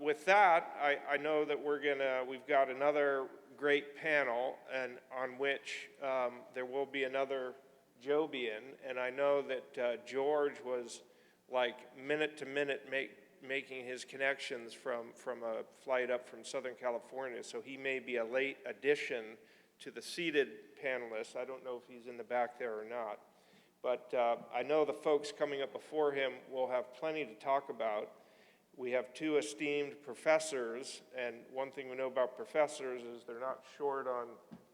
With that, I know that we've got another great panel, and on which there will be another Jobian, and I know that George was like minute to minute making his connections from a flight up from Southern California, so he may be a late addition to the seated panelists. I don't know if he's in the back there or not, but I know the folks coming up before him will have plenty to talk about. We have two esteemed professors, and one thing we know about professors is they're not short on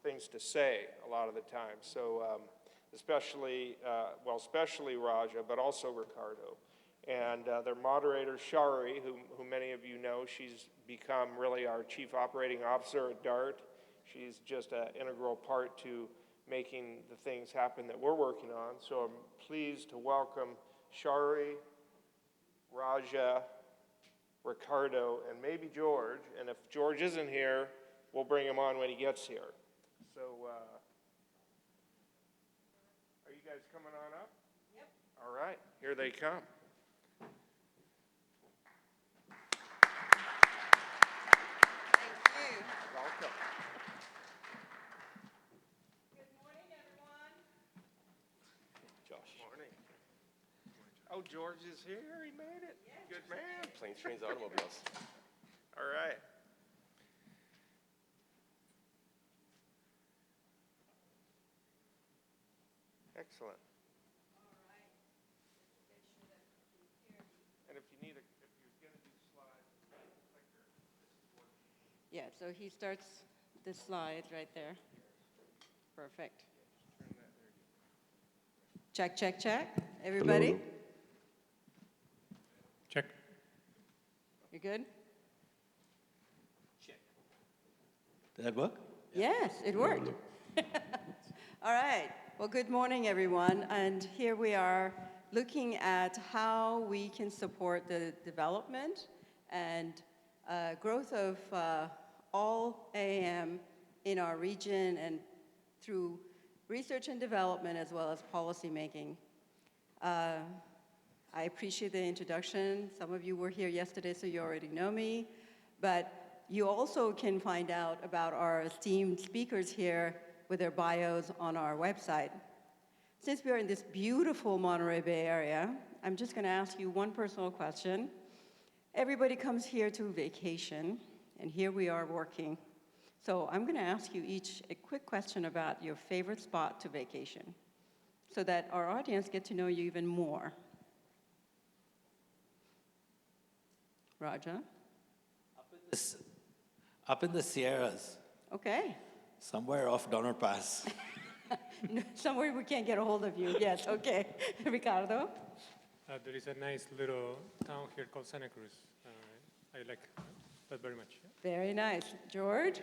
things to say a lot of the time. So especially Raja, but also Ricardo. And their moderator, Shari, who many of you know, she's become really our chief operating officer at DART. She's just an integral part to making the things happen that we're working on. So I'm pleased to welcome Shari, Raja, Ricardo, and maybe George. And if George isn't here, we'll bring him on when he gets here. So, are you guys coming on up? Yep. All right, here they come. Thank you. Welcome. Good morning, everyone. Josh. Morning. Oh, George is here. He made it. Yes. Good man. Planes, trains, automobiles. All right. Excellent. All right. Make sure that you can hear me. And if you're going to do slides, clicker, this is what. Yeah, so he starts the slide right there. Perfect. Check, check, check. Everybody? Hello. Check. You good? Check. Did that work? Yes, it worked. All right. Well, good morning, everyone. And here we are looking at how we can support the development and growth of all AAM in our region and through research and development as well as policy making. I appreciate the introduction. Some of you were here yesterday, so you already know me. But you also can find out about our esteemed speakers here with their bios on our website. Since we are in this beautiful Monterey Bay area, I'm just going to ask you one personal question. Everybody comes here to vacation, and here we are working. So I'm going to ask you each a quick question about your favorite spot to vacation so that our audience get to know you even more. Raja? Up in the Sierras, Okay. somewhere off Donner Pass. Somewhere we can't get a hold of you. Yes, okay. Ricardo? There is a nice little town here called Santa Cruz. I like that very much. Very nice. George?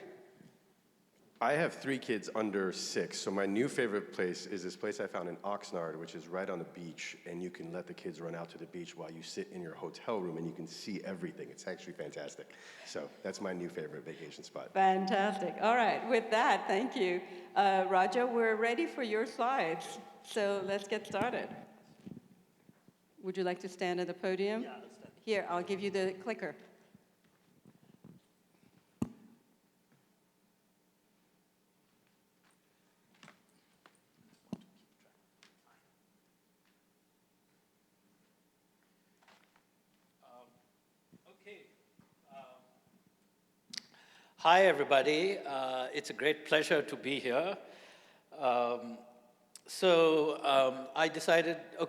I have 3 kids under 6, so my new favorite place is this place I found in Oxnard, which is right on the beach, and you can let the kids run out to the beach while you sit in your hotel room and you can see everything. It's actually fantastic. So that's my new favorite vacation spot. Fantastic. All right. With that, thank you. Raja, we're ready for your slides. So let's get started. Would you like to stand at the podium? Yeah, I'll stand. Here, I'll give you the clicker. Hi, everybody. It's a great pleasure to be here. I decided, I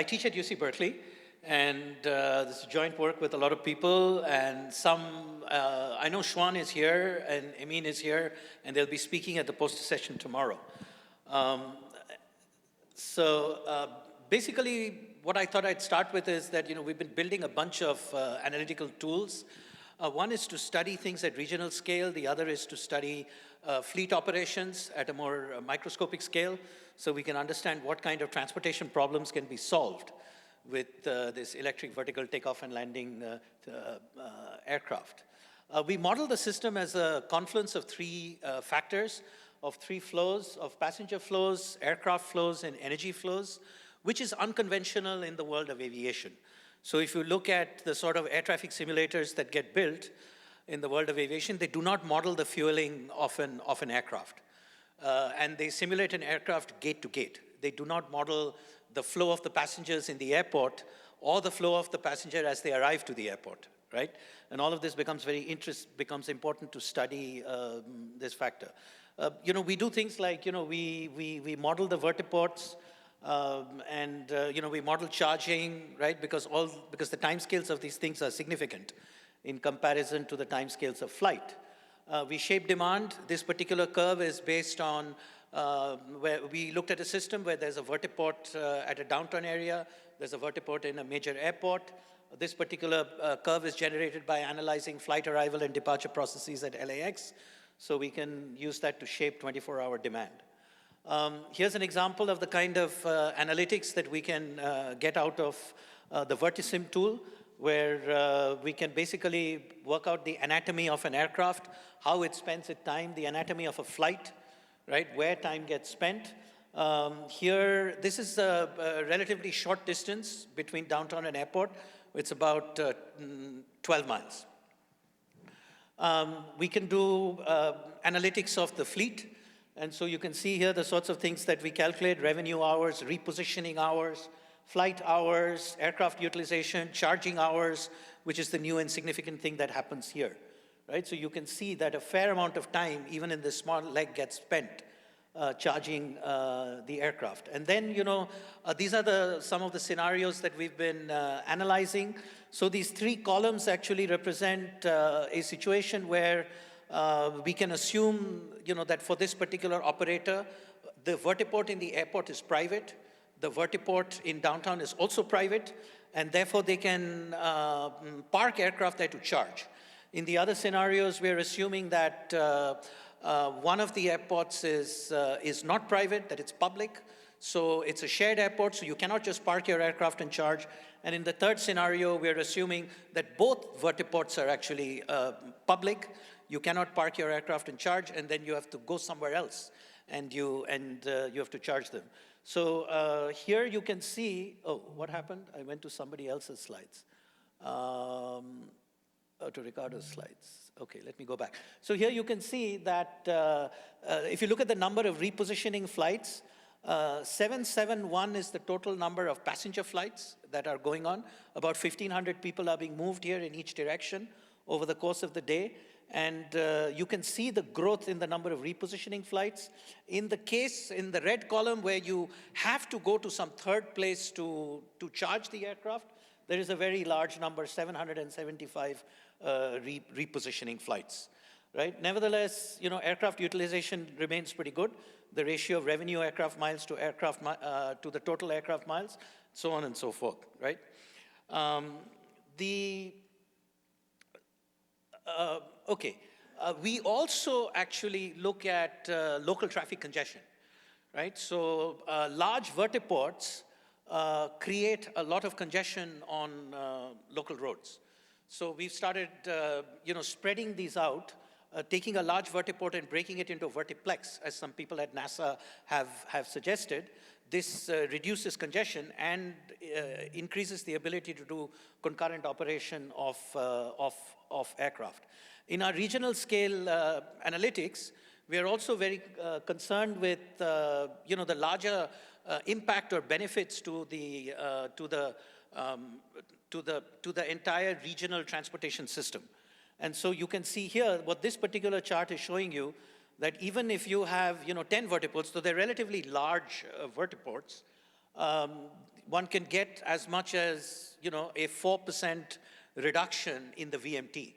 teach at UC Berkeley, and this is joint work with a lot of people, and I know Schwan is here, and Emin is here, and they'll be speaking at the poster session tomorrow. Basically, what I thought I'd start with is that, we've been building a bunch of analytical tools. One is to study things at regional scale. The other is to study fleet operations at a more microscopic scale, so we can understand what kind of transportation problems can be solved with this electric vertical takeoff and landing aircraft. We model the system as a confluence of 3 factors, of 3 flows, of passenger flows, aircraft flows, and energy flows, which is unconventional in the world of aviation. So if you look at the sort of air traffic simulators that get built in the world of aviation, they do not model the fueling of an aircraft. And they simulate an aircraft gate to gate. They do not model the flow of the passengers in the airport or the flow of the passenger as they arrive to the airport, right? And all of this becomes becomes important to study this factor. We do things like, we model the vertiports, we model charging, right? Because the timescales of these things are significant in comparison to the timescales of flight. We shape demand. This particular curve is based on where we looked at a system where there's a vertiport at a downtown area, there's a vertiport in a major airport. This particular curve is generated by analyzing flight arrival and departure processes at LAX, so we can use that to shape 24-hour demand. Here's an example of the kind of analytics that we can get out of the Vertisim tool, where we can basically work out the anatomy of an aircraft, how it spends its time, the anatomy of a flight, right, where time gets spent. Here, this is a relatively short distance between downtown and airport. It's about 12 miles. We can do analytics of the fleet. And so you can see here the sorts of things that we calculate: revenue hours, repositioning hours, flight hours, aircraft utilization, charging hours, which is the new and significant thing that happens here, right? So you can see that a fair amount of time, even in this small leg, gets spent charging the aircraft. And then, these are some of the scenarios that we've been analyzing. So these three columns actually represent a situation where we can assume, that for this particular operator, the vertiport in the airport is private, the vertiport in downtown is also private, and therefore they can park aircraft there to charge. In the other scenarios, we're assuming that one of the airports is not private, that it's public. So it's a shared airport, so you cannot just park your aircraft and charge. And in the third scenario, we're assuming that both vertiports are actually public. You cannot park your aircraft and charge, and then you have to go somewhere else, and you have to charge them. So here you can see, oh, what happened? I went to somebody else's slides. To Ricardo's slides. Okay, let me go back. So here you can see that if you look at the number of repositioning flights, 771 is the total number of passenger flights that are going on. About 1,500 people are being moved here in each direction over the course of the day. And you can see the growth in the number of repositioning flights. In the red column where you have to go to some third place to charge the aircraft, there is a very large number, 775 repositioning flights, right? Nevertheless, aircraft utilization remains pretty good. The ratio of revenue aircraft miles to to the total aircraft miles, so on and so forth, right? We also actually look at local traffic congestion, right? So large vertiports create a lot of congestion on local roads. So we've started, spreading these out, taking a large vertiport and breaking it into a vertiplex, as some people at NASA have suggested. This reduces congestion and increases the ability to do concurrent operation of aircraft. In our regional scale analytics, we are also very concerned with the larger impact or benefits to the entire regional transportation system. And so you can see here what this particular chart is showing you, that even if you have 10 vertiports, so they're relatively large vertiports, one can get as much as a 4% reduction in the VMT,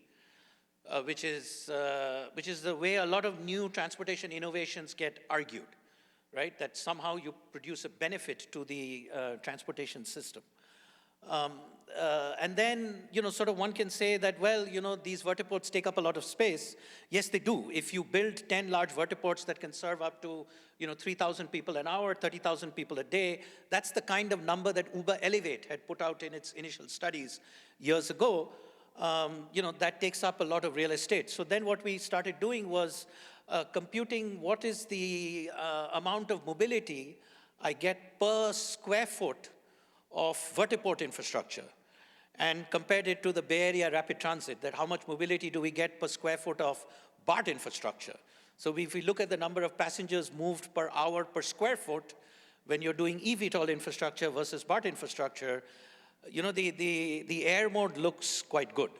which is the way a lot of new transportation innovations get argued, right? That somehow you produce a benefit to the transportation system. And then, sort of one can say that, well, these vertiports take up a lot of space. Yes, they do. If you build 10 large vertiports that can serve up to, 3,000 people an hour, 30,000 people a day, that's the kind of number that Uber Elevate had put out in its initial studies years ago. That takes up a lot of real estate. So then what we started doing was computing what is the amount of mobility I get per square foot of vertiport infrastructure. and compared it to the Bay Area rapid transit, that how much mobility do we get per square foot of BART infrastructure. So if we look at the number of passengers moved per hour per square foot, when you're doing eVTOL infrastructure versus BART infrastructure, the air mode looks quite good.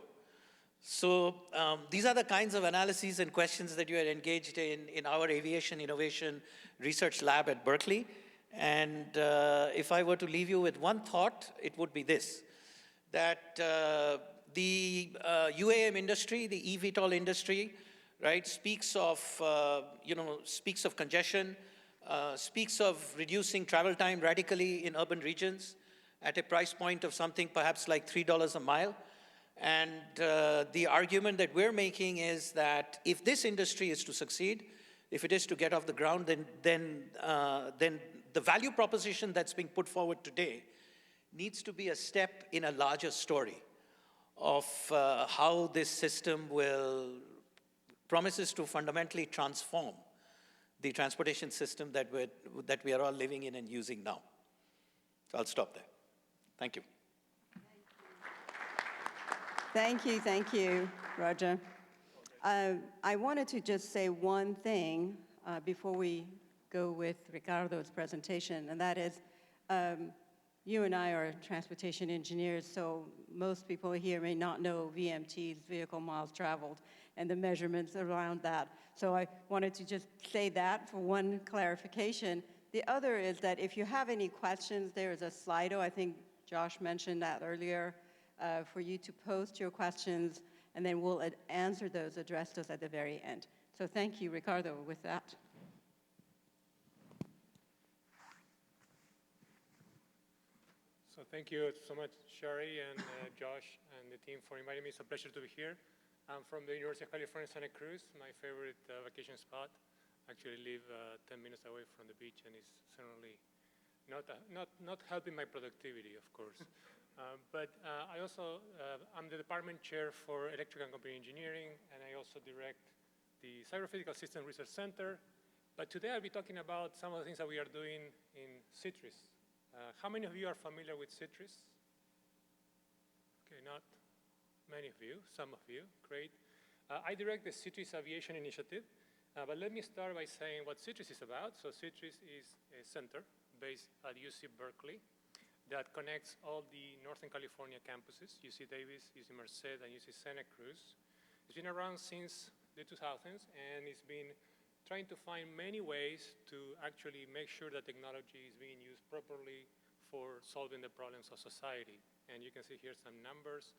So these are the kinds of analyses and questions that you are engaged in our aviation innovation research lab at Berkeley. And if I were to leave you with one thought, it would be this, that the UAM industry, the eVTOL industry, right, speaks of congestion, speaks of reducing travel time radically in urban regions at a price point of something perhaps like $3 a mile. And the argument that we're making is that if this industry is to succeed, if it is to get off the ground, then the value proposition that's being put forward today needs to be a step in a larger story of how this system promises to fundamentally transform the transportation system that we are all living in and using now. So I'll stop there. Thank you. Thank you, Roger. I wanted to just say one thing before we go with Ricardo's presentation, and that is, you and I are transportation engineers, so most people here may not know VMT's, vehicle miles traveled, and the measurements around that. So I wanted to just say that for one clarification. The other is that if you have any questions, there is a Slido, I think Josh mentioned that earlier, for you to post your questions, and then we'll answer those, address those at the very end. So thank you, Ricardo, with that. So thank you so much, Shari and Josh and the team for inviting me. It's a pleasure to be here. I'm from the University of California, Santa Cruz, my favorite vacation spot. Actually live 10 minutes away from the beach, and it's certainly not helping my productivity, of course. But I also, I'm the department chair for electrical and computer engineering, and I also direct the Cyber-Physical System Research Center. But today I'll be talking about some of the things that we are doing in Citrus. How many of you are familiar with Citrus? Okay, not many of you, some of you, great. I direct the Citrus Aviation Initiative, but let me start by saying what Citrus is about. So Citrus is a center based at UC Berkeley that connects all the Northern California campuses, UC Davis, UC Merced, and UC Santa Cruz. It's been around since the 2000s, and it's been trying to find many ways to actually make sure that technology is being used properly for solving the problems of society. And you can see here some numbers.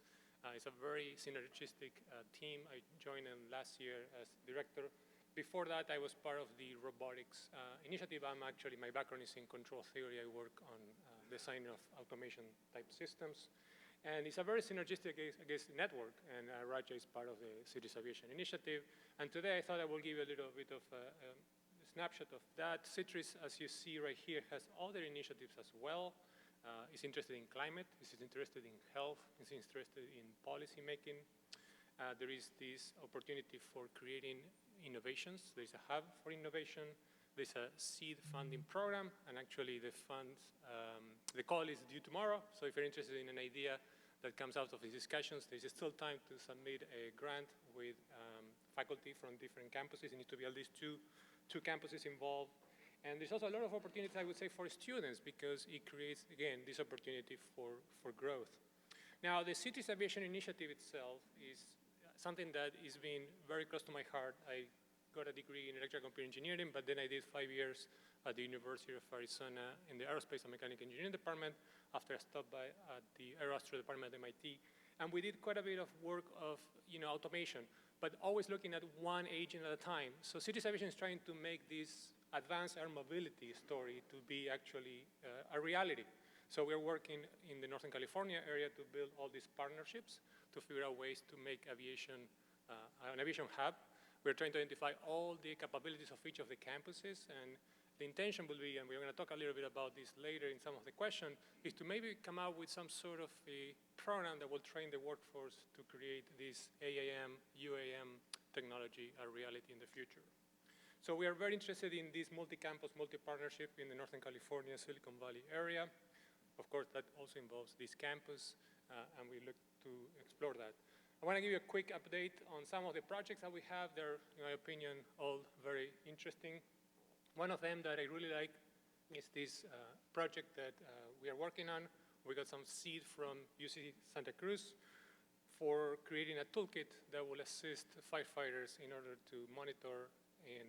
It's a very synergistic team. I joined them last year as director. Before that, I was part of the robotics initiative. My background is in control theory. I work on design of automation type systems. And it's a very synergistic, I guess, network, and Raja is part of the Citrus Aviation Initiative. And today I thought I will give you a little bit of a snapshot of that. Citrus, as you see right here, has other initiatives as well. It's interested in climate, it's interested in health, it's interested in policy making. There is this opportunity for creating innovations. There's a hub for innovation. There's a seed funding program, and actually the funds, the call is due tomorrow. So if you're interested in an idea that comes out of these discussions, there's still time to submit a grant with faculty from different campuses. It needs to be at least two campuses involved. And there's also a lot of opportunities, I would say, for students, because it creates, again, this opportunity for growth. Now, the Citrus Aviation Initiative itself is something that is being very close to my heart. I got a degree in electrical computer engineering, but then I did 5 years at the University of Arizona in the Aerospace and Mechanical Engineering department after I stopped by at the Aeroastro department at MIT. And we did quite a bit of work of automation, but always looking at one agent at a time. So Citrus Aviation is trying to make this advanced air mobility story to be actually a reality. So we're working in the Northern California area to build all these partnerships to figure out ways to make aviation an aviation hub. We're trying to identify all the capabilities of each of the campuses, and the intention will be, and we're going to talk a little bit about this later in some of the questions, is to maybe come out with some sort of a program that will train the workforce to create this AAM, UAM technology a reality in the future. So we are very interested in this multi-campus, multi-partnership in the Northern California, Silicon Valley area. Of course, that also involves this campus. and we look to explore that. I want to give you a quick update on some of the projects that we have. They're, in my opinion, all very interesting. One of them that I really like is this project that we are working on. We got some seed from UC Santa Cruz for creating a toolkit that will assist firefighters in order to monitor and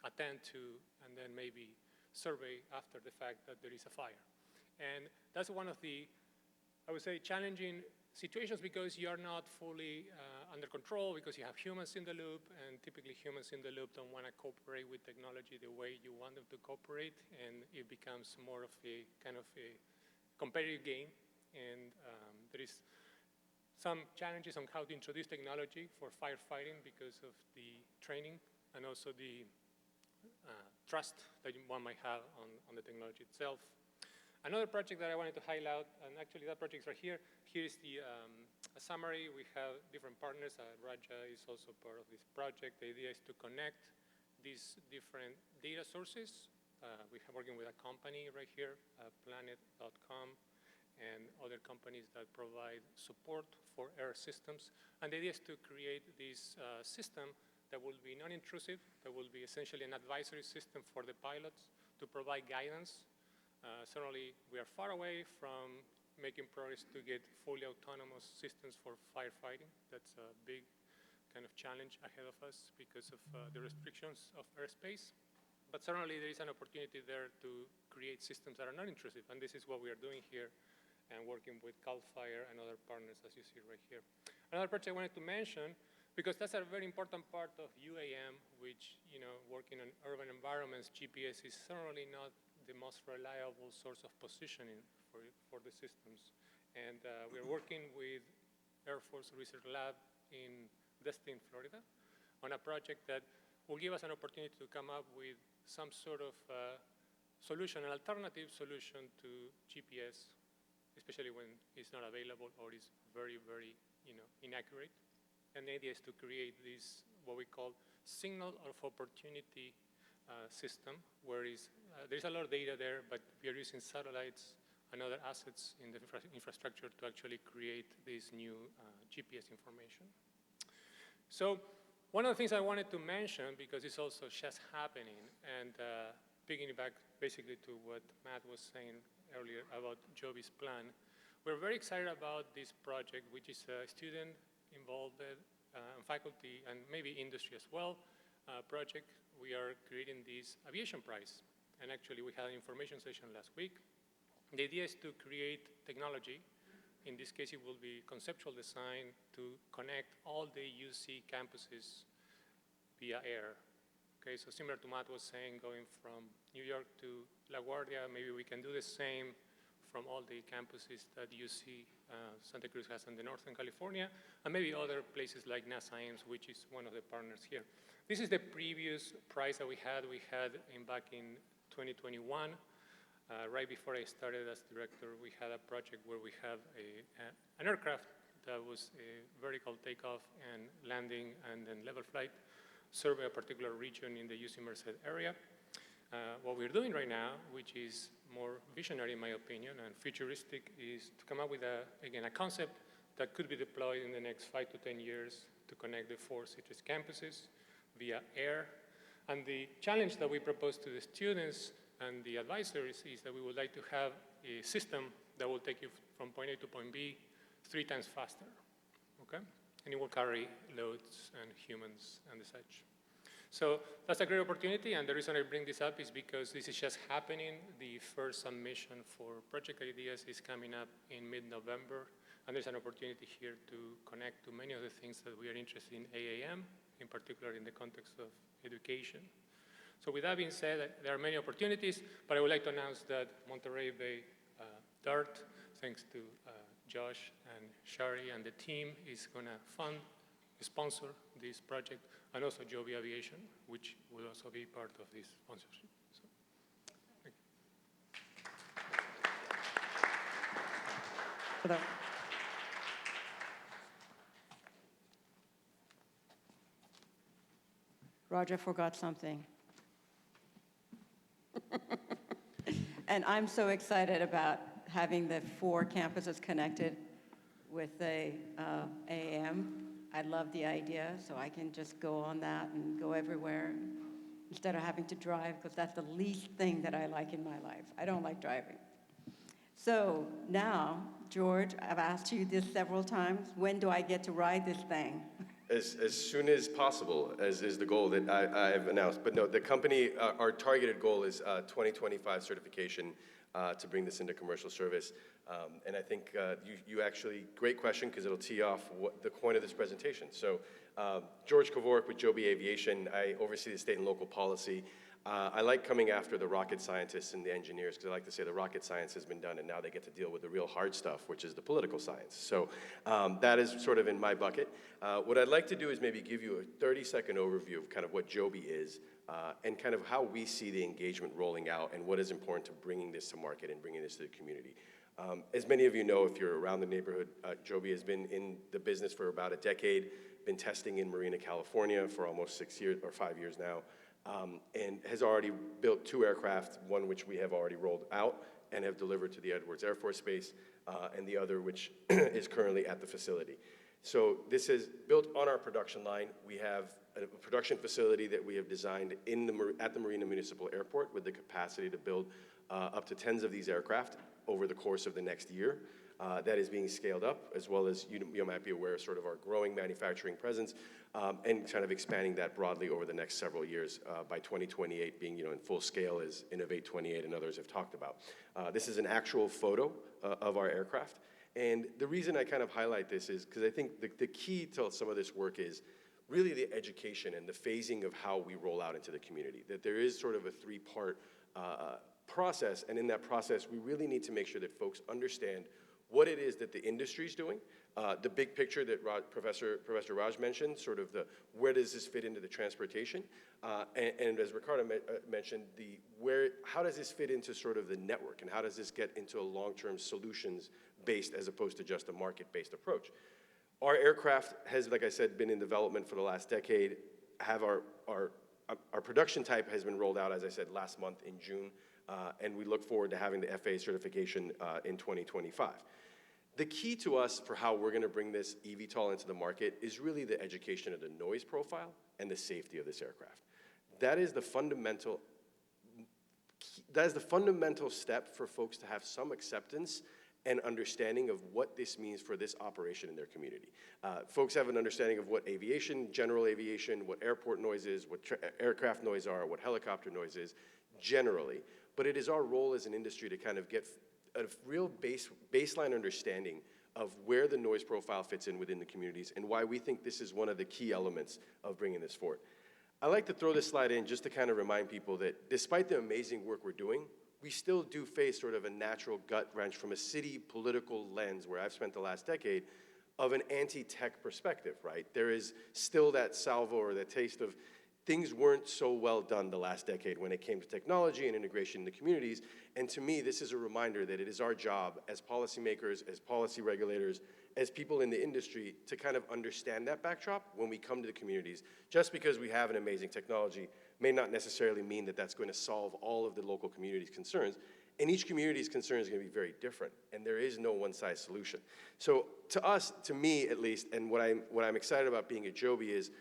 attend to, and then maybe survey after the fact that there is a fire. And that's one of the, I would say, challenging situations because you are not fully under control because you have humans in the loop, and typically humans in the loop don't want to cooperate with technology the way you want them to cooperate, and it becomes more of a kind of a competitive game. And there is some challenges on how to introduce technology for firefighting because of the training and also the trust that one might have on the technology itself. Another project that I wanted to highlight, and actually that project is right here. Here is the a summary. We have different partners. Raja is also part of this project. The idea is to connect these different data sources. We are working with a company right here, planet.com, and other companies that provide support for air systems. And the idea is to create this system that will be non-intrusive, that will be essentially an advisory system for the pilots to provide guidance. Certainly, we are far away from making progress to get fully autonomous systems for firefighting. That's a big kind of challenge ahead of us because of the restrictions of airspace. But certainly, there is an opportunity there to create systems that are non-intrusive, and this is what we are doing here and working with CAL FIRE and other partners, as you see right here. Another project I wanted to mention, because that's a very important part of UAM, which, working in urban environments, GPS is certainly not the most reliable source of positioning for the systems. And we're working with Air Force Research Lab in Destin, Florida, on a project that will give us an opportunity to come up with some sort of solution, an alternative solution to GPS, especially when it's not available or is very, very, inaccurate. And the idea is to create this, what we call signal of opportunity system, where there's a lot of data there, but we are using satellites and other assets in the infrastructure to actually create this new GPS information. So one of the things I wanted to mention, because it's also just happening, and picking it back basically to what Matt was saying earlier about Joby's plan, we're very excited about this project, which is a student-involved faculty and maybe industry as well project. We are creating this Aviation Prize. And actually, we had an information session last week. The idea is to create technology. In this case, it will be conceptual design to connect all the UC campuses via air. Okay, so similar to Matt was saying, going from New York to LaGuardia, maybe we can do the same from all the campuses that UC Santa Cruz has in the Northern California, and maybe other places like NASA Ames, which is one of the partners here. This is the previous prize that we had. We had back in 2021. Right before I started as director, we had a project where we have an aircraft that was a vertical takeoff and landing and then level flight, survey a particular region in the UC Merced area. What we're doing right now, which is more visionary in my opinion and futuristic, is to come up with, again, a concept that could be deployed in the next 5 to 10 years to connect the 4 cities campuses via air. And the challenge that we propose to the students and the advisories is that we would like to have a system that will take you from point A to point B 3 times faster, okay? And it will carry loads and humans and the such. So that's a great opportunity, and the reason I bring this up is because this is just happening. The first submission for project ideas is coming up in mid-November, and there's an opportunity here to connect to many of the things that we are interested in AAM, in particular in the context of education. So with that being said, there are many opportunities, but I would like to announce that Monterey Bay DART, thanks to Josh and Shari and the team, is going to sponsor this project, and also Joby Aviation, which will also be part of this sponsorship. So, thank you. Hello. Roger forgot something. And I'm so excited about having the 4 campuses connected with a AM. I love the idea, so I can just go on that and go everywhere instead of having to drive, because that's the least thing that I like in my life. I don't like driving. So now, George, I've asked you this several times. When do I get to ride this thing? As soon as possible, as is the goal that I've announced. But no, the company, our targeted goal is 2025 certification to bring this into commercial service. And I think you actually, great question, because it'll tee off the point of this presentation. So George Kivork with Joby Aviation, I oversee the state and local policy. I like coming after the rocket scientists and the engineers, because I like to say the rocket science has been done and now they get to deal with the real hard stuff, which is the political science. So that is sort of in my bucket. What I'd like to do is maybe give you a 30-second overview of kind of what Joby is and kind of how we see the engagement rolling out and what is important to bringing this to market and bringing this to the community. As many of you know, if you're around the neighborhood, Joby has been in the business for about a decade, been testing in Marina, California for almost 6 years or 5 years now. And has already built 2 aircraft, one which we have already rolled out and have delivered to the Edwards Air Force Base, and the other which is currently at the facility. So this is built on our production line. We have a production facility that we have designed at the Marina Municipal Airport with the capacity to build up to 10s of these aircraft over the course of the next year. That is being scaled up, as well as you might be aware of sort of our growing manufacturing presence and kind of expanding that broadly over the next several years by 2028 being in full scale as Innovate 28 and others have talked about. This is an actual photo of our aircraft. And the reason I kind of highlight this is because I think the key to some of this work is really the education and the phasing of how we roll out into the community, that there is sort of a 3-part process, and in that process, we really need to make sure that folks understand what it is that the industry is doing, the big picture that Professor Raj mentioned, sort of where does this fit into the transportation, and as Ricardo mentioned, how does this fit into sort of the network, and how does this get into a long-term solutions-based as opposed to just a market-based approach. Our aircraft has, like I said, been in development for the last decade. Our production type has been rolled out, as I said, last month in June, and we look forward to having the FAA certification in 2025. The key to us for how we're going to bring this eVTOL into the market is really the education of the noise profile and the safety of this aircraft. That is the fundamental step for folks to have some acceptance and understanding of what this means for this operation in their community. Folks have an understanding of what aviation, general aviation, what airport noise is, what aircraft noise are, what helicopter noise is, generally. But it is our role as an industry to kind of get a real baseline understanding of where the noise profile fits in within the communities and why we think this is one of the key elements of bringing this forward. I like to throw this slide in just to kind of remind people that despite the amazing work we're doing, we still do face sort of a natural gut wrench from a city political lens where I've spent the last decade of an anti-tech perspective, right? There is still that salvo or that taste of things weren't so well done the last decade when it came to technology and integration in the communities. And to me, this is a reminder that it is our job as policymakers, as policy regulators, as people in the industry to kind of understand that backdrop when we come to the communities. Just because we have an amazing technology may not necessarily mean that that's going to solve all of the local community's concerns. And each community's concern is going to be very different, and there is no one-size solution. So to us, to me at least, and what I'm excited about being at Joby is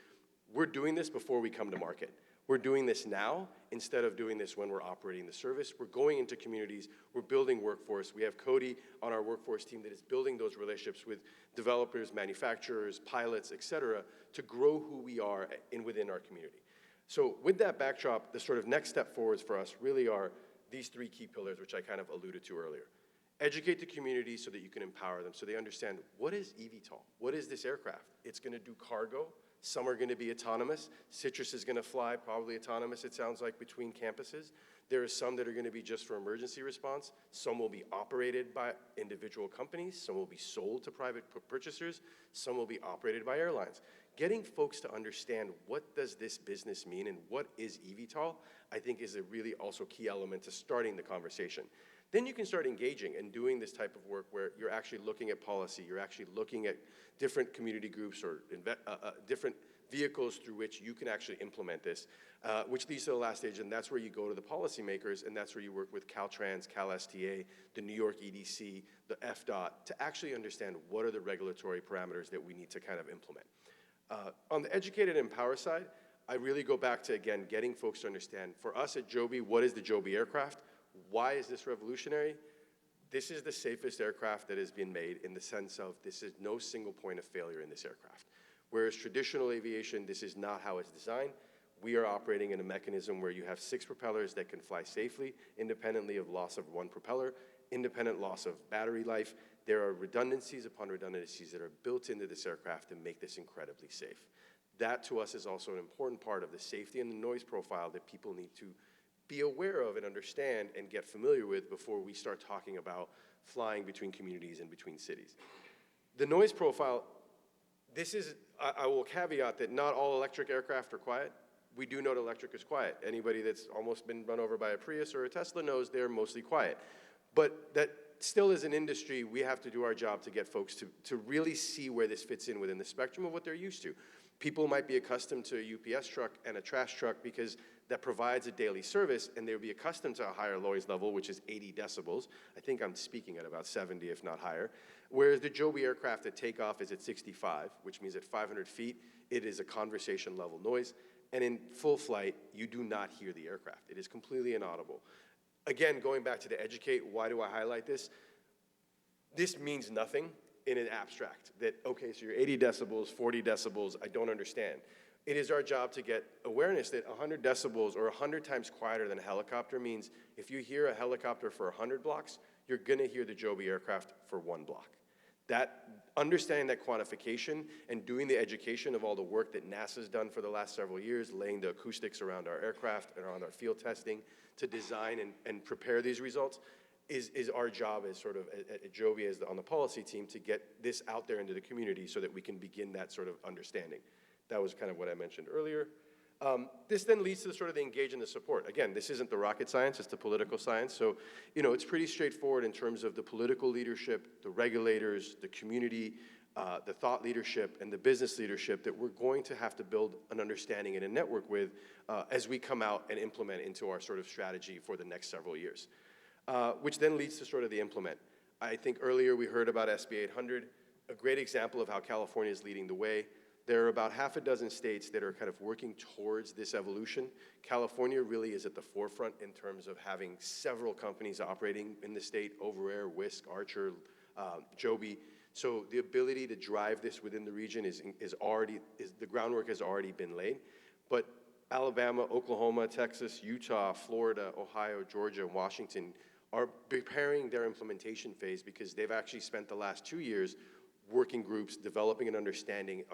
we're doing this before we come to market. We're doing this now instead of doing this when we're operating the service. We're going into communities. We're building workforce. We have Cody on our workforce team that is building those relationships with developers, manufacturers, pilots, et cetera, to grow who we are within our community. So with that backdrop, the sort of next step forwards for us really are these 3 key pillars, which I kind of alluded to earlier. Educate the community so that you can empower them, so they understand what is eVTOL? What is this aircraft? It's going to do cargo. Some are going to be autonomous. Citrus is going to fly, probably autonomous, it sounds like, between campuses. There are some that are going to be just for emergency response. Some will be operated by individual companies. Some will be sold to private purchasers. Some will be operated by airlines. Getting folks to understand what does this business mean and what is eVTOL, I think is a really also key element to starting the conversation. Then you can start engaging and doing this type of work where you're actually looking at policy, you're actually looking at different community groups or different vehicles through which you can actually implement this, which leads to the last stage, and that's where you go to the policymakers, and that's where you work with Caltrans, CalSTA, the New York EDC, the FDOT, to actually understand what are the regulatory parameters that we need to kind of implement. On the educate and empower side, I really go back to, again, getting folks to understand, for us at Joby, what is the Joby aircraft? Why is this revolutionary? This is the safest aircraft that has been made in the sense of this is no single point of failure in this aircraft. Whereas traditional aviation, this is not how it's designed. We are operating in a mechanism where you have 6 propellers that can fly safely, independently of loss of 1 propeller, independent loss of battery life. There are redundancies upon redundancies that are built into this aircraft to make this incredibly safe. That, to us, is also an important part of the safety and the noise profile that people need to be aware of and understand and get familiar with before we start talking about flying between communities and between cities. The noise profile, this is, I will caveat that not all electric aircraft are quiet. We do know that electric is quiet. Anybody that's almost been run over by a Prius or a Tesla knows they're mostly quiet. But that still is an industry, we have to do our job to get folks to really see where this fits in within the spectrum of what they're used to. People might be accustomed to a UPS truck and a trash truck because that provides a daily service, and they'll be accustomed to a higher noise level, which is 80 decibels. I think I'm speaking at about 70, if not higher. Whereas the Joby aircraft at takeoff is at 65, which means at 500 feet, it is a conversation level noise. And in full flight, you do not hear the aircraft. It is completely inaudible. Again, going back to the educate, why do I highlight this? This means nothing in an abstract, that, okay, so you're 80 decibels, 40 decibels, I don't understand. It is our job to get awareness that 100 decibels or 100 times quieter than a helicopter means if you hear a helicopter for 100 blocks, you're gonna hear the Joby aircraft for 1 block. That, understanding that quantification and doing the education of all the work that NASA's done for the last several years, laying the acoustics around our aircraft and around our field testing to design and prepare these results, is our job as sort of at Joby on the policy team to get this out there into the community so that we can begin that sort of understanding. That was kind of what I mentioned earlier. This then leads to sort of the engage and the support. Again, this isn't the rocket science, it's the political science. So, you know, it's pretty straightforward in terms of the political leadership, the regulators, the community, the thought leadership, and the business leadership that we're going to have to build an understanding and a network with as we come out and implement into our sort of strategy for the next several years. Which then leads to sort of the implement. I think earlier we heard about SB 800, a great example of how California is leading the way. There are about 6 states that are kind of working towards this evolution. California really is at the forefront in terms of having several companies operating in the state, Overair, Whisk, Archer, Joby. So the ability to drive this within the region the groundwork has already been laid. But Alabama, Oklahoma, Texas, Utah, Florida, Ohio, Georgia, and Washington are preparing their implementation phase because they've actually spent the last 2 years working groups, developing an understanding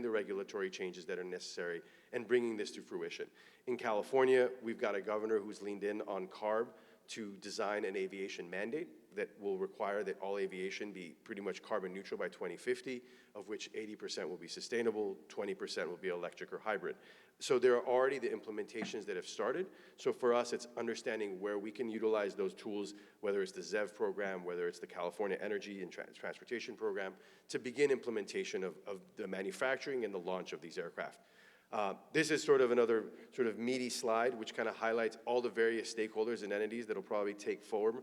the regulatory changes that are necessary, and bringing this to fruition. In California, we've got a governor who's leaned in on CARB to design an aviation mandate that will require that all aviation be pretty much carbon neutral by 2050, of which 80% will be sustainable, 20% will be electric or hybrid. So there are already the implementations that have started. So for us, it's understanding where we can utilize those tools, whether it's the ZEV program, whether it's the California Energy and Transportation Program, to begin implementation of the manufacturing and the launch of these aircraft. This is sort of another sort of meaty slide, which kind of highlights all the various stakeholders and entities that will probably take form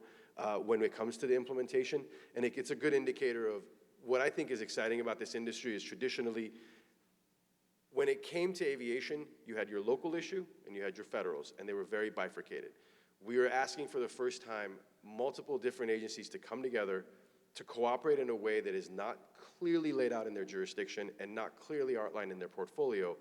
when it comes to the implementation. And it's a good indicator of what I think is exciting about this industry is traditionally, when it came to aviation, you had your local issue and you had your federals, and they were very bifurcated. We are asking for the first time multiple different agencies to come together to cooperate in a way that is not clearly laid out in their jurisdiction and not clearly outlined in their portfolio,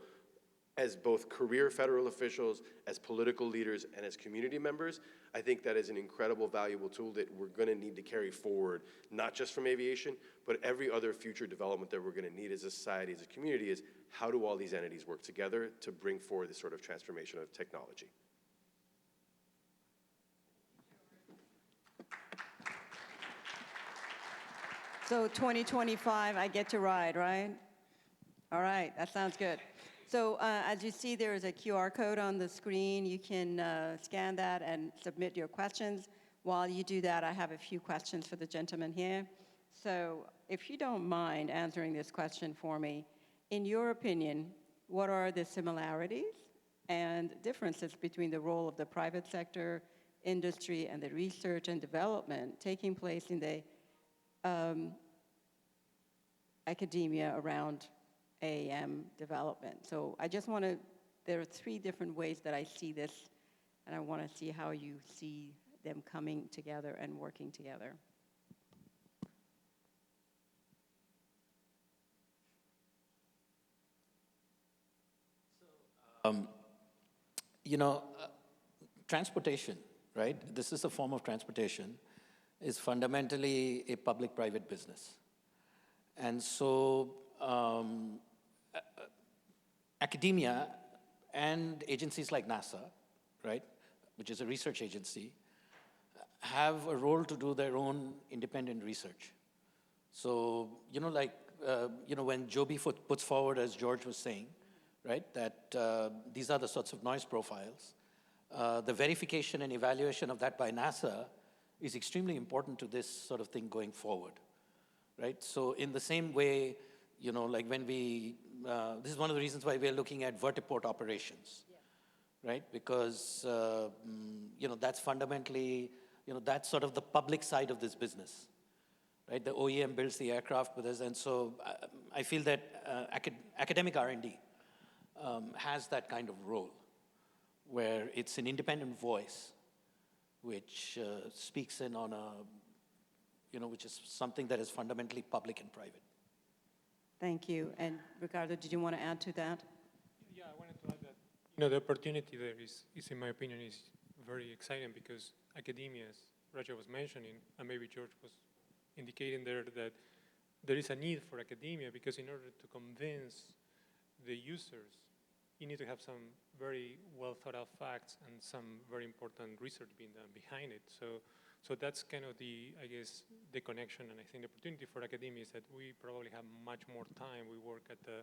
as both career federal officials, as political leaders, and as community members. I think that is an incredible, valuable tool that we're gonna need to carry forward, not just from aviation, but every other future development that we're gonna need as a society, as a community, is how do all these entities work together to bring forward this sort of transformation of technology. So 2025, I get to ride, right? All right, that sounds good. So as you see, there is a QR code on the screen. You can scan that and submit your questions. While you do that, I have a few questions for the gentleman here. So if you don't mind answering this question for me, in your opinion, what are the similarities and differences between the role of the private sector, industry, and the research and development taking place in the academia around AAM development. So I just want to, there are 3 different ways that I see this, and I want to see how you see them coming together and working together. You know, transportation, right? This is a form of transportation, is fundamentally a public-private business. And so academia and agencies like NASA, right, which is a research agency, have a role to do their own independent research. So, you know, like, when Joby puts forward, as George was saying, right, that these are the sorts of noise profiles, the verification and evaluation of that by NASA is extremely important to this sort of thing going forward, right? So in the same way, you know, like when we, this is one of the reasons why we're looking at vertiport operations, right? Because, you know, that's fundamentally, you know, that's sort of the public side of this business, right? The OEM builds the aircraft with us, and so I feel that academic R&D has that kind of role, where it's an independent voice which speaks in on a, you know, which is something that is fundamentally public and private. Thank you. And Ricardo, did you want to add to that? Yeah, I wanted to add that, you know, the opportunity there is in my opinion, is very exciting because academia, as Raja was mentioning, and maybe George was indicating there, that there is a need for academia because in order to convince the users, you need to have some very well thought out facts and some very important research being done behind it. So that's kind of the, I guess, the connection, and I think the opportunity for academia is that we probably have much more time. We work at the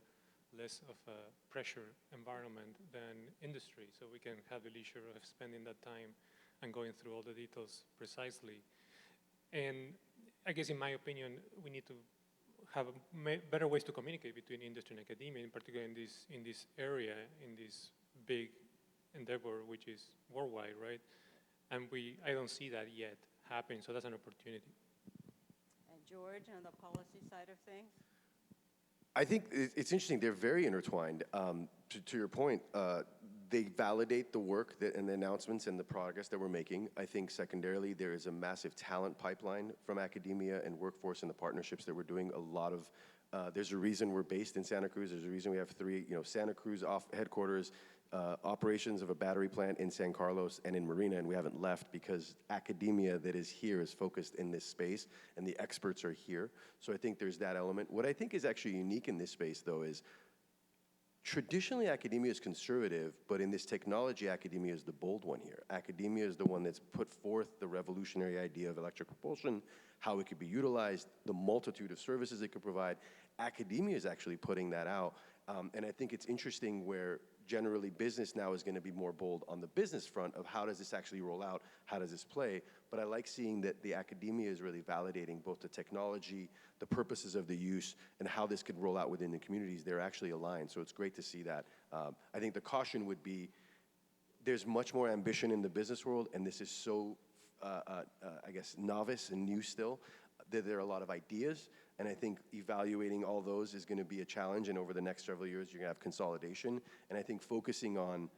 less of a pressure environment than industry, so we can have the leisure of spending that time and going through all the details precisely. And I guess in my opinion, we need to have better ways to communicate between industry and academia, in particular in this area, in this big endeavor, which is worldwide, right? And I don't see that yet happening, so that's an opportunity. And George, on the policy side of things? I think it's interesting. They're very intertwined. To your point, they validate the work and the announcements and the progress that we're making. I think secondarily, there is a massive talent pipeline from academia and workforce and the partnerships that we're doing. A lot of, there's a reason we're based in Santa Cruz. There's a reason we have 3, you know, Santa Cruz headquarters, operations of a battery plant in San Carlos and in Marina, and we haven't left because academia that is here is focused in this space and the experts are here. So I think there's that element. What I think is actually unique in this space though is traditionally academia is conservative, but in this technology, academia is the bold one here. Academia is the one that's put forth the revolutionary idea of electric propulsion, how it could be utilized, the multitude of services it could provide. Academia is actually putting that out. And I think it's interesting where generally business now is going to be more bold on the business front of how does this actually roll out, how does this play, but I like seeing that the academia is really validating both the technology, the purposes of the use, and how this could roll out within the communities. They're actually aligned, so it's great to see that. I think the caution would be there's much more ambition in the business world, and this is so, I guess, novice and new still, that there are a lot of ideas. And I think evaluating all those is going to be a challenge, and over the next several years, you're going to have consolidation. And I think focusing on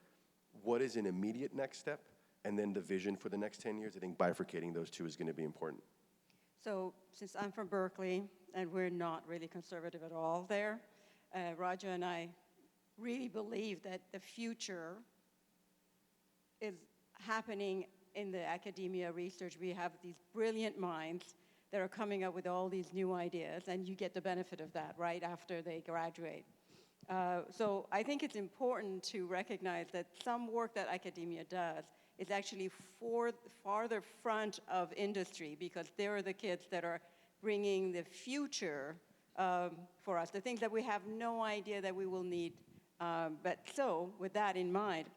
what is an immediate next step, and then the vision for the next 10 years, I think bifurcating those two is going to be important. So since I'm from Berkeley, and we're not really conservative at all there, Raja and I really believe that the future is happening in the academia research. We have these brilliant minds that are coming up with all these new ideas, and you get the benefit of that right after they graduate. So I think it's important to recognize that some work that academia does is actually farther front of industry, because they're the kids that are bringing the future for us, the things that we have no idea that we will need. But so with that in mind,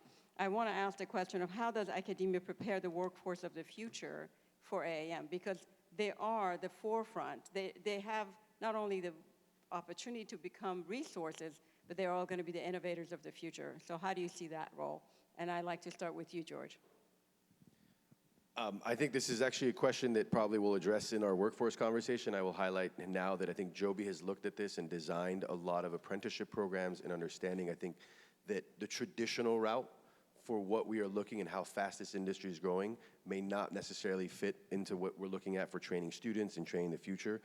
I want to ask the question of how does academia prepare the workforce of the future for AAM? Because they are the forefront. They have not only the opportunity to become resources, but they're all going to be the innovators of the future. So how do you see that role? And I'd like to start with you, George. I think this is actually a question that probably we'll address in our workforce conversation. I will highlight now that I think Joby has looked at this and designed a lot of apprenticeship programs and understanding. I think that the traditional route for what we are looking and how fast this industry is growing may not necessarily fit into what we're looking at for training students and training the future.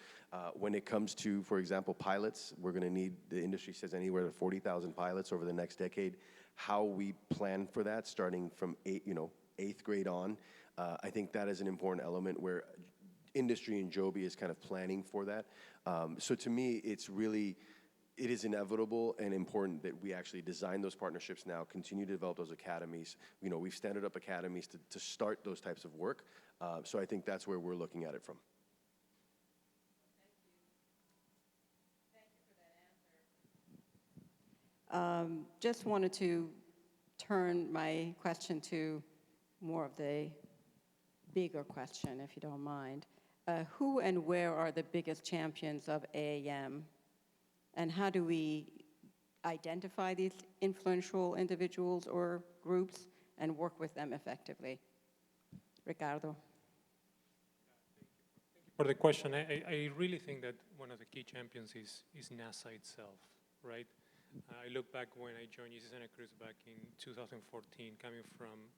When it comes to, for example, pilots, we're gonna need, the industry says anywhere to 40,000 pilots over the next decade. How we plan for that, starting from eighth grade on, I think that is an important element where industry and Joby is kind of planning for that. So to me, it is inevitable and important that we actually design those partnerships now, continue to develop those academies. We've standard up academies to start those types of work. So I think that's where we're looking at it from. Just wanted to turn my question to more of the bigger question, if you don't mind. Who and where are the biggest champions of AAM? And how do we identify these influential individuals or groups and work with them effectively? Ricardo. For the question, I really think that one of the key champions is NASA itself, right? I look back when I joined UC Santa Cruz back in 2014, coming from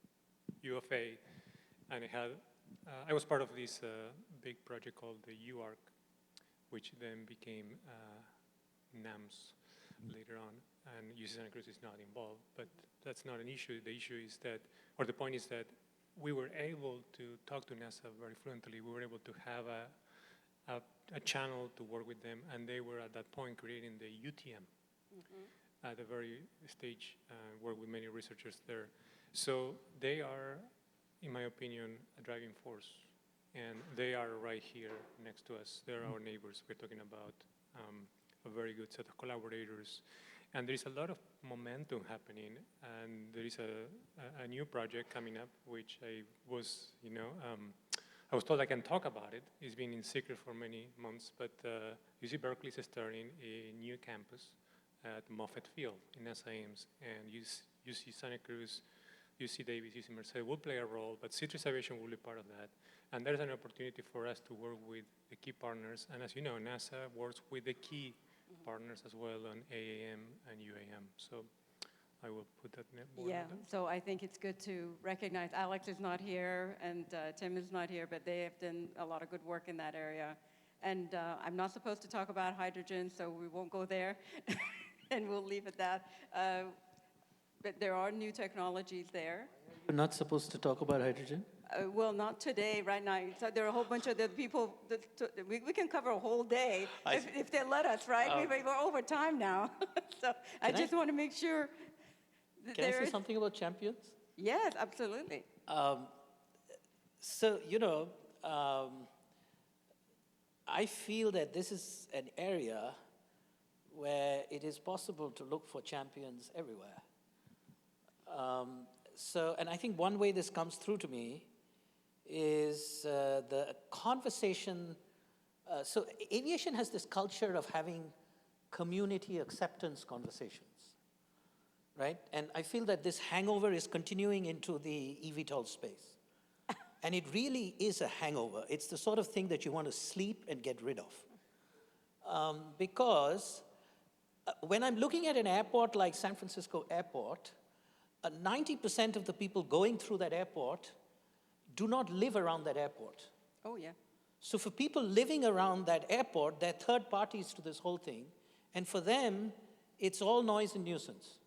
UFA, and I was part of this big project called the UARC, which then became NAMS later on, and UC Santa Cruz is not involved, but that's not an issue. The issue is that, or the point is that we were able to talk to NASA very fluently. We were able to have a channel to work with them, and they were at that point creating the UTM at the very stage, work with many researchers there. So they are, in my opinion, a driving force, and they are right here next to us. They're our neighbors. We're talking about a very good set of collaborators. And there's a lot of momentum happening, and there is a new project coming up, which I was told I can talk about it. It's been in secret for many months, but UC Berkeley is starting a new campus at Moffett Field in NASA Ames, and UC Santa Cruz, UC Davis, UC Merced will play a role, but Citrus Aviation will be part of that. And there's an opportunity for us to work with the key partners, and as you know, NASA works with the key partners as well on AAM and UAM. So I will put that board Yeah, on them. so I think it's good to recognize Alex is not here and Tim is not here, but they have done a lot of good work in that area. And I'm not supposed to talk about hydrogen, so we won't go there, and we'll leave it that. But there are new technologies there. You're not supposed to talk about hydrogen? Well, not today, right now. So there are a whole bunch of the people, we can cover a whole day if they let us, right? We're over time now. So I just want to make sure that Can I there say is. something about champions? Yes, absolutely. So, I feel that this is an area where it is possible to look for champions everywhere. And I think one way this comes through to me is the conversation. So aviation has this culture of having community acceptance conversations, right? And I feel that this hangover is continuing into the eVTOL space. And it really is a hangover. It's the sort of thing that you want to sleep and get rid of. Because when I'm looking at an airport like San Francisco Airport, 90% of the people going through that airport do not live around that airport. Oh, yeah. So for people living around that airport, they're third parties to this whole thing. And for them, it's all noise and nuisance.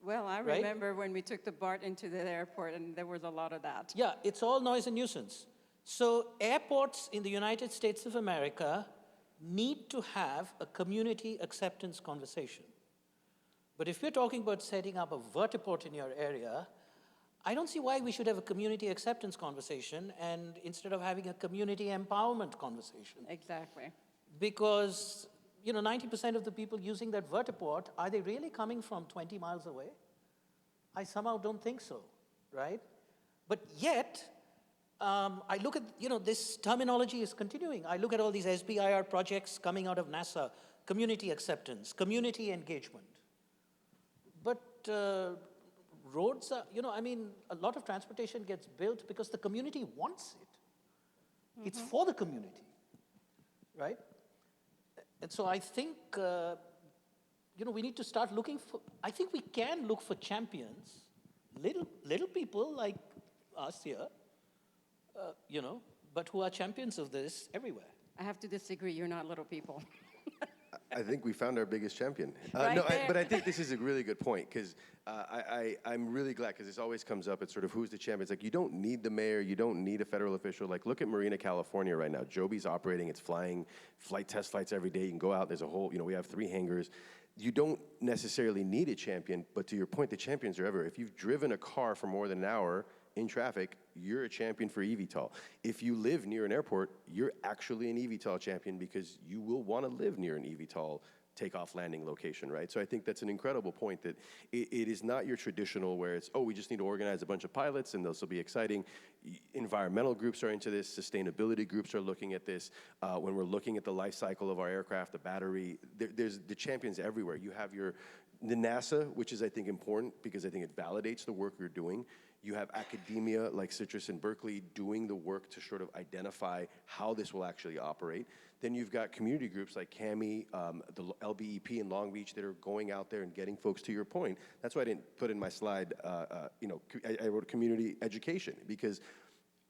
Well, I Right? remember when we took the BART into the airport, and there was a lot of that. Yeah, it's all noise and nuisance. So airports in the United States of America need to have a community acceptance conversation. But if we're talking about setting up a vertiport in your area, I don't see why we should have a community acceptance conversation and instead of having a community empowerment conversation. Exactly. Because 90% of the people using that vertiport, are they really coming from 20 miles away? I somehow don't think so, right? But yet, I look at, this terminology is continuing. I look at all these SBIR projects coming out of NASA, community acceptance, community engagement. But roads are, a lot of transportation gets built because the community wants it. It's for the community, right? And so I think, we need to start looking for, I think we can look for champions, little people like us here, but who are champions of this everywhere. I have to disagree. You're not little people. I think we found our biggest champion. Right there. But I think this is a really good point, because I'm really glad, because this always comes up. It's sort of who's the champion. It's like, you don't need the mayor, you don't need a federal official. Like, look at Marina, California right now. Joby's operating, it's flying test flights every day. You can go out, there's a whole, we have 3 hangars. You don't necessarily need a champion, but to your point, the champions are everywhere. If you've driven a car for more than an hour in traffic, you're a champion for eVTOL. If you live near an airport, you're actually an eVTOL champion, because you will want to live near an eVTOL takeoff landing location, right? So I think that's an incredible point, that it is not your traditional where it's, we just need to organize a bunch of pilots and this will be exciting. Environmental groups are into this, sustainability groups are looking at this. When we're looking at the life cycle of our aircraft, the battery, there's the champions everywhere. You have the NASA, which is, I think, important because I think it validates the work you're doing. You have academia like Citrus and Berkeley doing the work to sort of identify how this will actually operate. Then you've got community groups like CAMI, the LBEP in Long Beach that are going out there and getting folks, to your point. That's why I didn't put in my slide, I wrote community education, because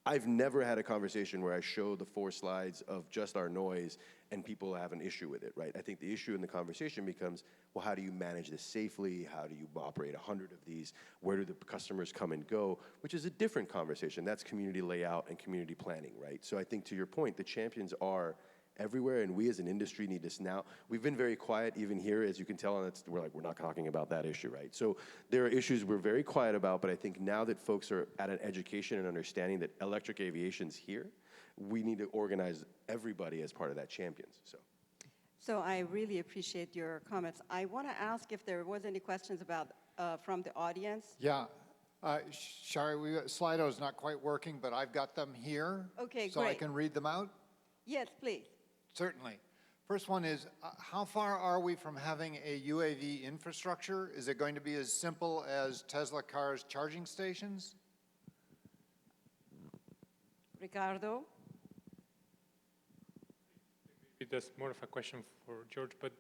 I've never had a conversation where I show the 4 slides of just our noise and people have an issue with it, right? I think the issue in the conversation becomes, well, how do you manage this safely? How do you operate 100 of these? Where do the customers come and go? Which is a different conversation. That's community layout and community planning, right? So I think, to your point, the champions are everywhere, and we as an industry need this now. We've been very quiet even here, as you can tell, and we're not talking about that issue, right? So there are issues we're very quiet about, but I think now that folks are at an education and understanding that electric aviation's here, we need to organize everybody as part of that champions, So I really appreciate your comments. I want to ask if there was any questions about from the audience. Yeah. Shari, Slido's not quite working, but I've got them here. Okay, so I great. can read them out? Yes, please. Certainly. First one is, how far are we from having a UAV infrastructure? Is it going to be as simple as Tesla cars charging stations? Ricardo? That's more of a question for George, but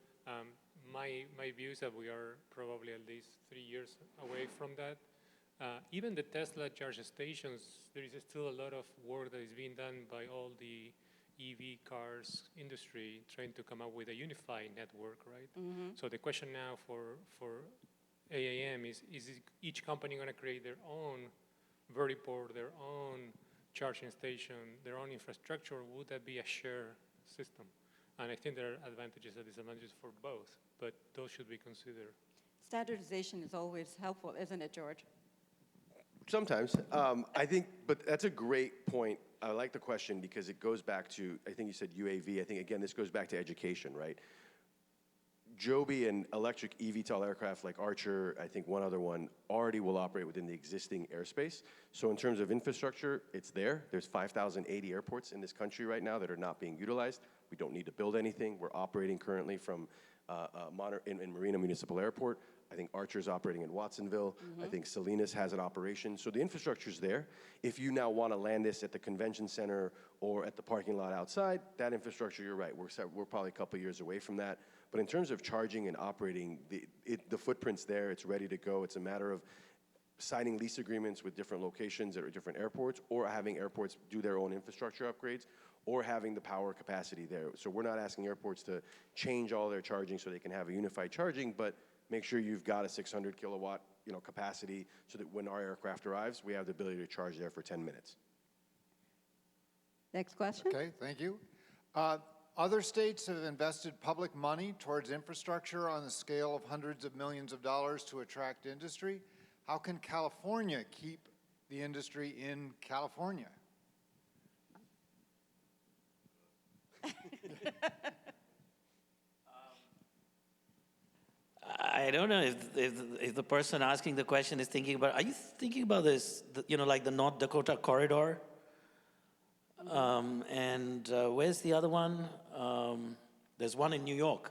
my view is that we are probably at least 3 years away from that. Even the Tesla charge stations, there is still a lot of work that is being done by all the EV cars industry trying to come up with a unified network, right? So the question now for AAM is each company going to create their own vertiport, their own charging station, their own infrastructure? Or would that be a shared system? And I think there are advantages and disadvantages for both, but those should be considered. Standardization is always helpful, isn't it, George? Sometimes. I think, but that's a great point. I like the question because it goes back to, I think you said UAV. I think, again, this goes back to education, right? Joby and electric eVTOL aircraft like Archer, I think one other one, already will operate within the existing airspace. So in terms of infrastructure, it's there. There's 5,080 airports in this country right now that are not being utilized. We don't need to build anything. We're operating currently from in Marina Municipal Airport. I think Archer's operating in Watsonville. I think Salinas has an operation. So the infrastructure's there. If you now want to land this at the convention center or at the parking lot outside, that infrastructure, you're right, we're probably a couple years away from that. But in terms of charging and operating, the footprint's there, it's ready to go. It's a matter of signing lease agreements with different locations at different airports, or having airports do their own infrastructure upgrades, or having the power capacity there. So we're not asking airports to change all their charging so they can have a unified charging, but make sure you've got a 600 kilowatt capacity so that when our aircraft arrives, we have the ability to charge there for 10 minutes. Next question. Okay, thank you. Other states have invested public money towards infrastructure on the scale of hundreds of millions of dollars to attract industry. How can California keep the industry in California? I don't know if the person asking the question is thinking about, are you thinking about this, like the North Dakota corridor? Where's the other one? There's one in New York,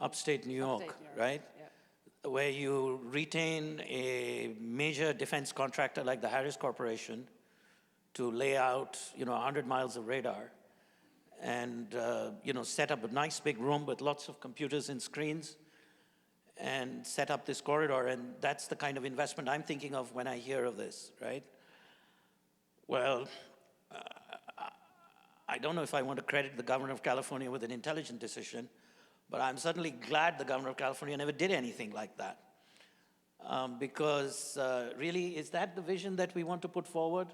upstate New York, Upstate New York, right? yeah. Where you retain a major defense contractor like the Harris Corporation to lay out, 100 miles of radar and, set up a nice big room with lots of computers and screens and set up this corridor. And that's the kind of investment I'm thinking of when I hear of this, right? Well, I don't know if I want to credit the governor of California with an intelligent decision, but I'm certainly glad the governor of California never did anything like that. Because really, is that the vision that we want to put forward?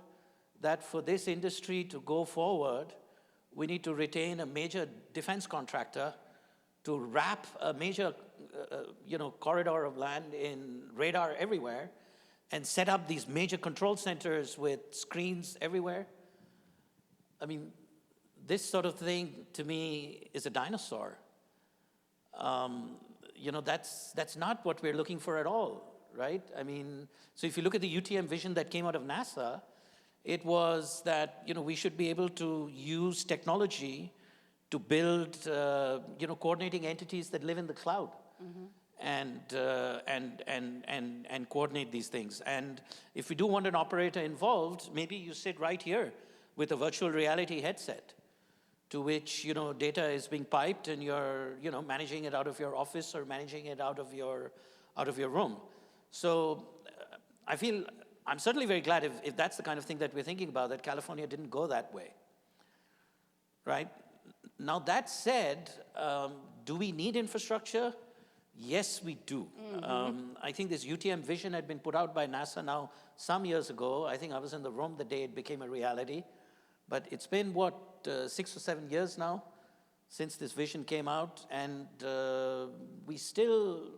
That for this industry to go forward, we need to retain a major defense contractor to wrap a major corridor of land in radar everywhere and set up these major control centers with screens everywhere? I mean, this sort of thing, to me, is a dinosaur. That's not what we're looking for at all, right? I mean, so if you look at the UTM vision that came out of NASA, it was that, we should be able to use technology to build, coordinating entities that live in the cloud. And coordinate these things. And if we do want an operator involved, maybe you sit right here with a virtual reality headset to which, data is being piped and you're, managing it out of your office or managing it out of your room. So I feel, I'm certainly very glad if that's the kind of thing that we're thinking about, that California didn't go that way, right? Now that said, do we need infrastructure? Yes, we do. I think this UTM vision had been put out by NASA now some years ago. I think I was in the room the day it became a reality. But it's been, 6 or 7 years now since this vision came out. And we still,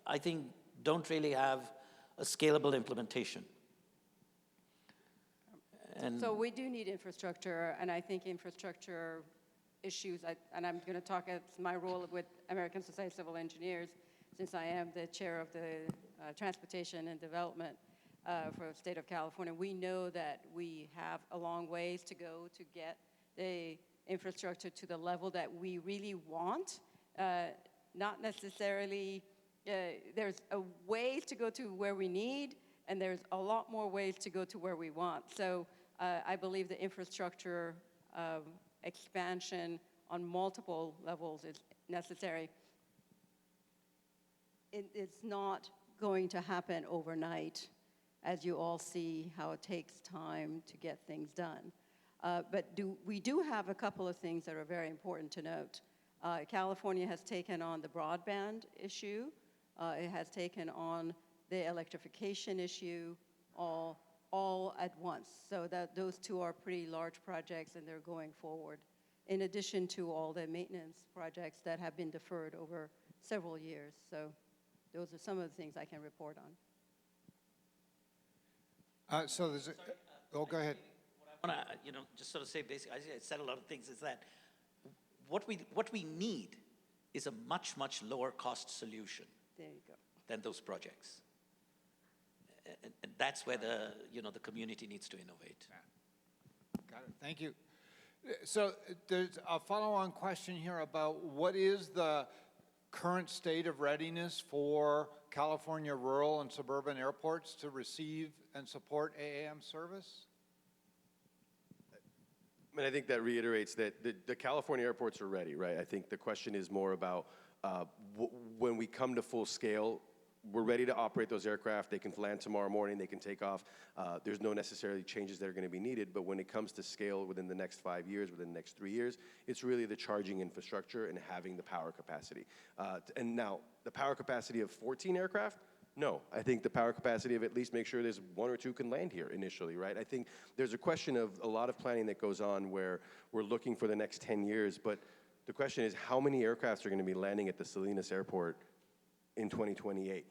I think, don't really have a scalable implementation. And So we do need infrastructure, and I think infrastructure issues, and I'm going to talk as my role with American Society of Civil Engineers, since I am the chair of the Transportation and Development for the state of California. We know that we have a long ways to go to get the infrastructure to the level that we really want. Not necessarily, there's a ways to go to where we need, and there's a lot more ways to go to where we want. So I believe the infrastructure expansion on multiple levels is necessary. It's not going to happen overnight, as you all see how it takes time to get things done. But we do have a couple of things that are very important to note. California has taken on the broadband issue. It has taken on the electrification issue all at once. So that those two are pretty large projects, and they're going forward, in addition to all the maintenance projects that have been deferred over several years. So those are some of the things I can report on. So there's a, oh, go ahead. What I want to, just sort of say basically, I said a lot of things, is that what we need is a much, much lower cost solution There you go. than those projects. And that's where the community needs to innovate. Got it. Thank you. So there's a follow-on question here about what is the current state of readiness for California rural and suburban airports to receive and support AAM service? I mean, I think that reiterates that the California airports are ready, right? I think the question is more about when we come to full scale, we're ready to operate those aircraft. They can land tomorrow morning. They can take off. There's no necessarily changes that are going to be needed. But when it comes to scale within the next 5 years, within the next 3 years, it's really the charging infrastructure and having the power capacity. And now, the power capacity of 14 aircraft? No. I think the power capacity of at least make sure there's 1 or 2 can land here initially, right? I think there's a question of a lot of planning that goes on where we're looking for the next 10 years. But the question is, how many aircraft are going to be landing at the Salinas Airport in 2028?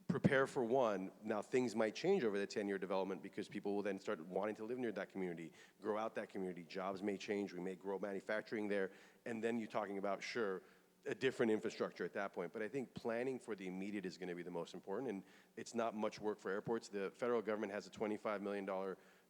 Prepare for one. Now, things might change over the 10-year development because people will then start wanting to live near that community, grow out that community. Jobs may change. We may grow manufacturing there. And then you're talking about, sure, a different infrastructure at that point. But I think planning for the immediate is going to be the most important. And it's not much work for airports. The federal government has a $25 million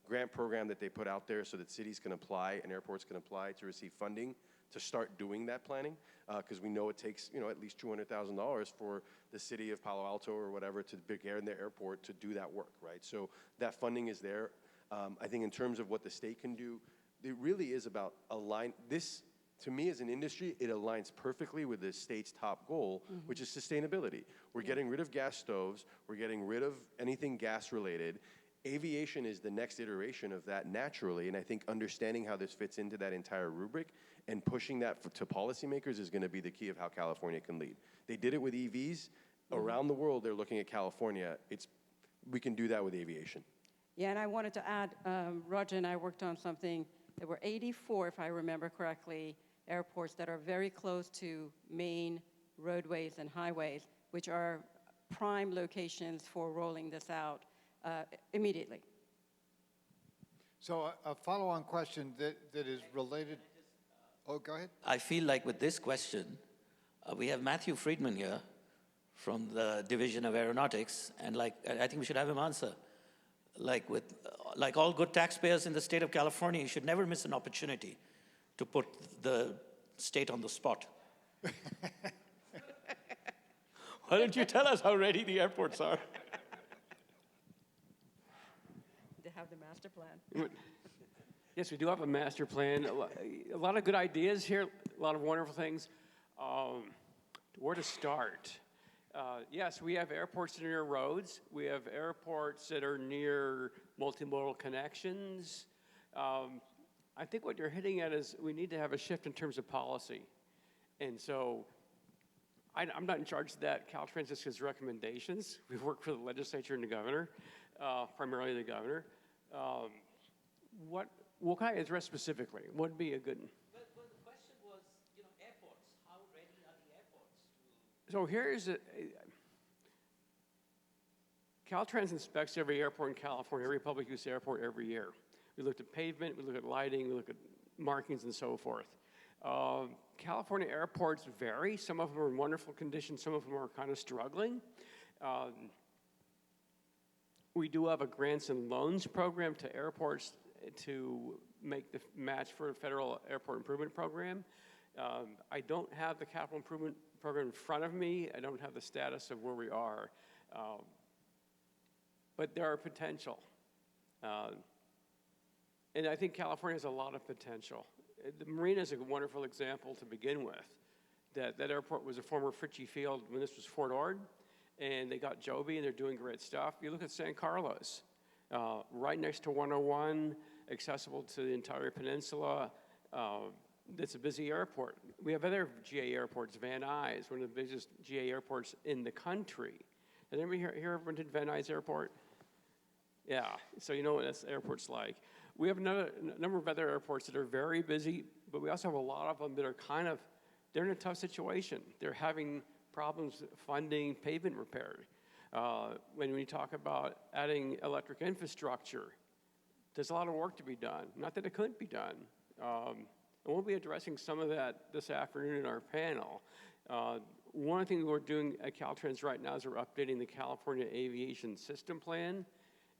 grant program that they put out there so that cities can apply and airports can apply to receive funding to start doing that planning, because we know it takes, at least $200,000 for the city of Palo Alto or whatever to begin their airport to do that work, right? So that funding is there. I think in terms of what the state can do, it really is about this, to me as an industry, it aligns perfectly with the state's top goal, which is sustainability. We're getting rid of gas stoves, we're getting rid of anything gas related. Aviation is the next iteration of that naturally, and I think understanding how this fits into that entire rubric and pushing that to policymakers is going to be the key of how California can lead. They did it with EVs. Around the world, they're looking at California. We can do that with aviation. Yeah, and I wanted to add, Roger and I worked on something. There were 84, if I remember correctly, airports that are very close to main roadways and highways, which are prime locations for rolling this out immediately. So a follow-on question that is related. Oh, go ahead. I feel like with this question, we have Matthew Friedman here from the Division of Aeronautics, and I think we should have him answer. Like all good taxpayers in the state of California, you should never miss an opportunity to put the state on the spot. Why don't you tell us how ready the airports are? They have the master plan. Yes, we do have a master plan. A lot of good ideas here, a lot of wonderful things. Where to start? Yes, we have airports that are near roads. We have airports that are near multimodal connections. I think what you're hitting at is we need to have a shift in terms of policy. And so I'm not in charge of that. Caltrans just gives recommendations. We work for the legislature and the governor, primarily the governor. What can I address specifically? What would be a good... Well, the question was, airports. How ready are the airports to... So here's Caltrans inspects every airport in California, every public use airport every year. We looked at pavement, we look at lighting, we look at markings and so forth. California airports vary. Some of them are in wonderful condition, some of them are kind of struggling. We do have a grants and loans program to airports to make the match for a federal airport improvement program. I don't have the capital improvement program in front of me. I don't have the status of where we are. But there are potential. And I think California has a lot of potential. The marina is a wonderful example to begin with. That airport was a former Fritchie Field when this was Fort Ord, and they got Joby, and they're doing great stuff. You look at San Carlos, right next to 101, accessible to the entire peninsula. It's a busy airport. We have other GA airports, Van Nuys, one of the busiest GA airports in the country. Has anybody here ever been to Van Nuys Airport? Yeah, so you know what this airport's like. We have a number of other airports that are very busy, but we also have a lot of them that are they're in a tough situation. They're having problems funding pavement repair. When we talk about adding electric infrastructure, there's a lot of work to be done. Not that it couldn't be done. And we'll be addressing some of that this afternoon in our panel. One of the things we're doing at Caltrans right now is we're updating the California Aviation System Plan.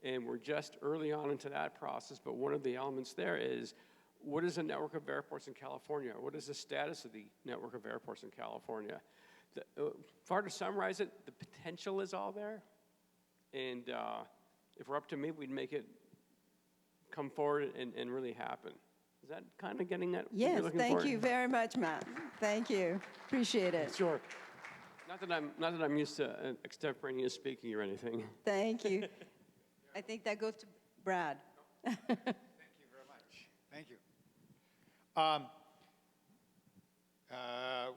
And we're just early on into that process, but one of the elements there is, what is a network of airports in California? What is the status of the network of airports in California? If I were to summarize it, the potential is all there. And if we're up to me, we'd make it come forward and really happen. Is that kind of getting at what you're Yes, looking thank for? you very much, Matt. Thank you. Appreciate it. Sure. Not that I'm used to extemporaneous speaking or anything. Thank you. I think that goes to Brad. Thank you very much. Thank you.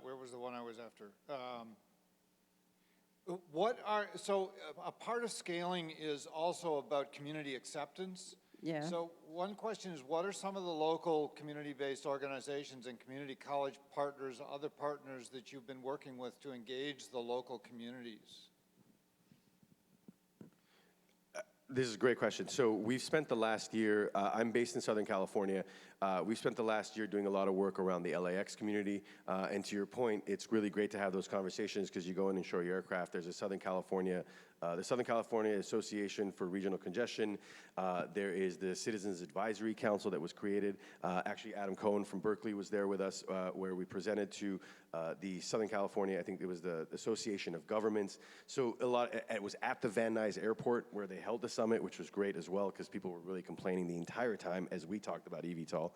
Where was the one I was after? A part of scaling is also about community acceptance. Yeah. So one question is, what are some of the local community-based organizations and community college partners, other partners that you've been working with to engage the local communities? This is a great question. So we've spent the last year, I'm based in Southern California. We've spent the last year doing a lot of work around the LAX community. And to your point, it's really great to have those conversations because you go in and show your aircraft. There's a the Southern California Association for Regional Congestion. There is the Citizens Advisory Council that was created. Actually, Adam Cohen from Berkeley was there with us where we presented to the Southern California, I think it was the Association of Governments. So it was at the Van Nuys Airport where they held the summit, which was great as well because people were really complaining the entire time as we talked about eVTOL.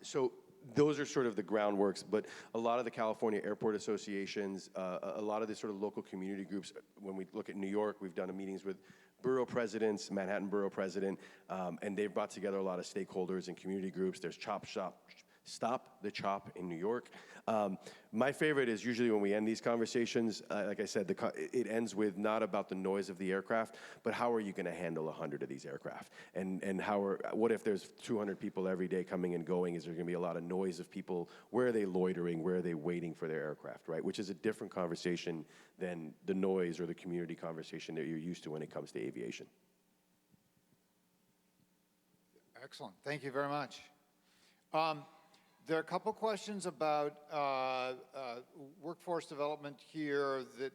So those are sort of the groundworks, but a lot of the California airport associations, a lot of the sort of local community groups, when we look at New York, we've done meetings with borough presidents, Manhattan borough president, and they've brought together a lot of stakeholders and community groups. There's Stop the Chop in New York. My favorite is usually when we end these conversations, like I said, it ends with not about the noise of the aircraft, but how are you going to handle 100 of these aircraft? And what if there's 200 people every day coming and going? Is there going to be a lot of noise of people? Where are they loitering? Where are they waiting for their aircraft, right? Which is a different conversation than the noise or the community conversation that you're used to when it comes to aviation. Excellent. Thank you very much. There are a couple questions about workforce development here that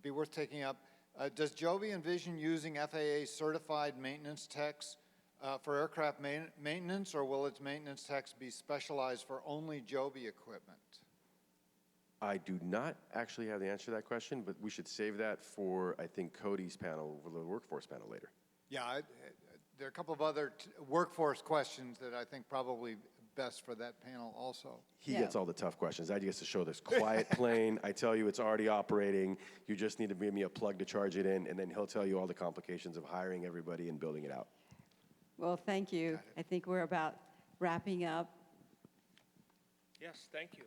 be worth taking up. Does Joby envision using FAA certified maintenance techs for aircraft maintenance, or will its maintenance techs be specialized for only Joby equipment? I do not actually have the answer to that question, but we should save that for, I think, Cody's panel, the workforce panel later. Yeah, there are a couple of other workforce questions that I think probably best for that panel also. He gets all the tough questions. I get to show this quiet plane. I tell you it's already operating. You just need to give me a plug to charge it in, and then he'll tell you all the complications of hiring everybody and building it out. Well, thank you. I think we're about wrapping up. Yes, thank you.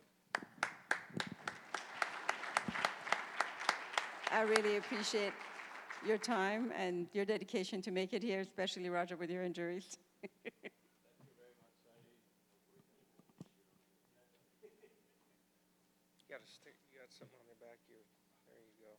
I really appreciate your time and your dedication to make it here, especially Roger with your injuries. You got something on the back here. There you go.